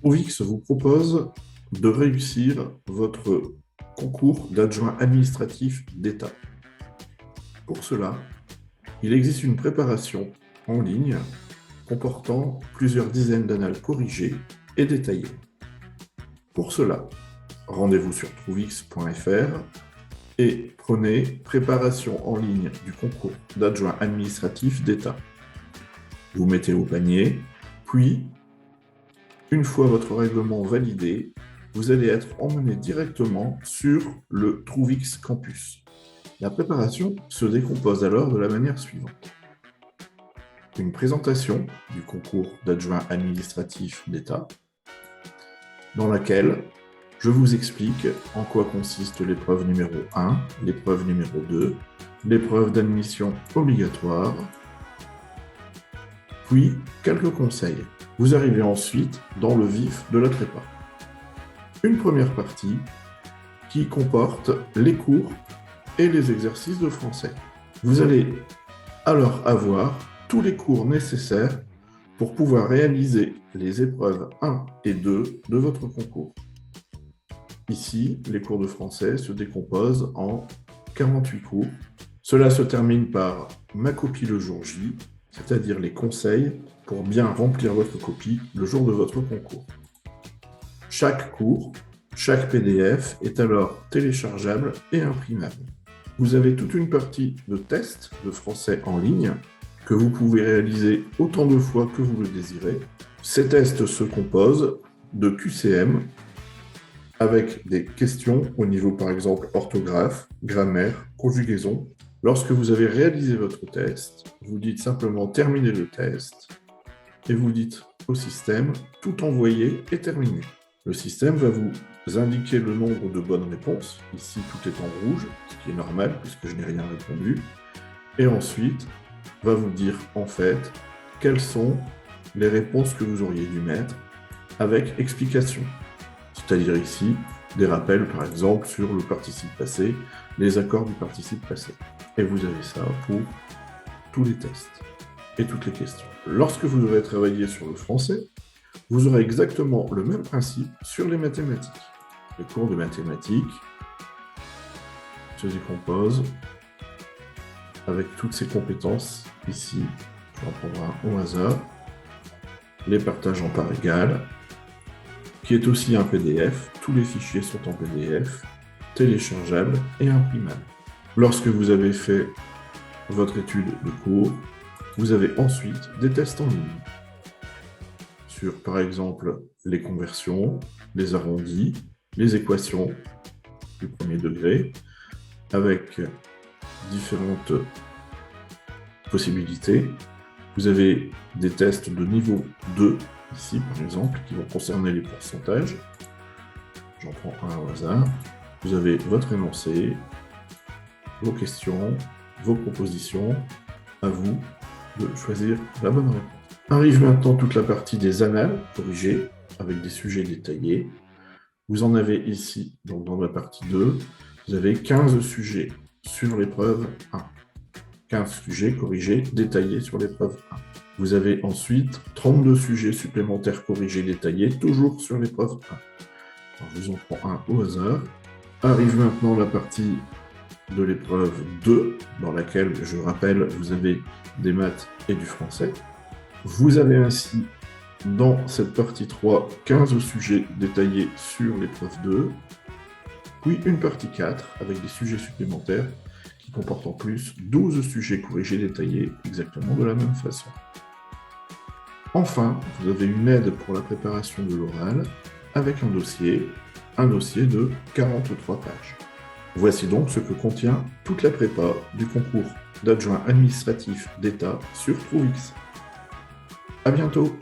Trouvix vous propose de réussir votre concours d'adjoint administratif d'État. Pour cela, il existe une préparation en ligne comportant plusieurs dizaines d'annales corrigées et détaillées. Pour cela, rendez-vous sur trouvix.fr et prenez Préparation en ligne du concours d'adjoint administratif d'État. Vous mettez au panier, puis, une fois votre règlement validé, vous allez être emmené directement sur le Trouvix Campus. La préparation se décompose alors de la manière suivante. Une présentation du concours d'adjoint administratif d'État, dans laquelle je vous explique en quoi consiste l'épreuve numéro 1, l'épreuve numéro 2, l'épreuve d'admission obligatoire, puis quelques conseils. Vous arrivez ensuite dans le vif de la prépa. Une première partie qui comporte les cours et les exercices de français. Vous allez alors avoir tous les cours nécessaires pour pouvoir réaliser les épreuves 1 et 2 de votre concours. Ici, les cours de français se décomposent en 48 cours. Cela se termine par ma copie le jour J, c'est-à-dire les conseils pour bien remplir votre copie le jour de votre concours. Chaque cours, chaque PDF est alors téléchargeable et imprimable. Vous avez toute une partie de tests de français en ligne que vous pouvez réaliser autant de fois que vous le désirez. Ces tests se composent de QCM avec des questions au niveau par exemple orthographe, grammaire, conjugaison. Lorsque vous avez réalisé votre test, vous dites simplement « Terminez le test » et vous dites au système « Tout envoyé est terminé ». Le système va vous indiquer le nombre de bonnes réponses. Ici, tout est en rouge, ce qui est normal puisque je n'ai rien répondu. Et ensuite, va vous dire en fait quelles sont les réponses que vous auriez dû mettre avec explication. C'est-à-dire ici, des rappels par exemple sur le participe passé, les accords du participe passé. Et vous avez ça pour tous les tests et toutes les questions. Lorsque vous aurez travaillé sur le français, vous aurez exactement le même principe sur les mathématiques. Les cours de mathématiques se décomposent avec toutes ces compétences ici. Je vais en prendre un au hasard. Les partages en parts égales, qui est aussi un PDF. Tous les fichiers sont en PDF, téléchargeables et imprimables. Lorsque vous avez fait votre étude de cours, vous avez ensuite des tests en ligne sur, par exemple, les conversions, les arrondis, les équations du premier degré, avec différentes possibilités. Vous avez des tests de niveau 2, ici par exemple, qui vont concerner les pourcentages. J'en prends un au hasard. Vous avez votre énoncé, vos questions, vos propositions. À vous de choisir la bonne réponse. Arrive maintenant toute la partie des annales corrigées, avec des sujets détaillés. Vous en avez ici, donc dans la partie 2, vous avez 15 sujets sur l'épreuve 1. 15 sujets corrigés, détaillés sur l'épreuve 1. Vous avez ensuite 32 sujets supplémentaires corrigés, détaillés, toujours sur l'épreuve 1. Alors, je vous en prends un au hasard. Arrive maintenant la partie de l'épreuve 2, dans laquelle, je rappelle, vous avez des maths et du français. Vous avez ainsi, dans cette partie 3, 15 sujets détaillés sur l'épreuve 2, puis une partie 4, avec des sujets supplémentaires, qui comportent en plus 12 sujets corrigés détaillés, exactement de la même façon. Enfin, vous avez une aide pour la préparation de l'oral, avec un dossier de 43 pages. Voici donc ce que contient toute la prépa du concours d'adjoint administratif d'État sur Trouvix. À bientôt!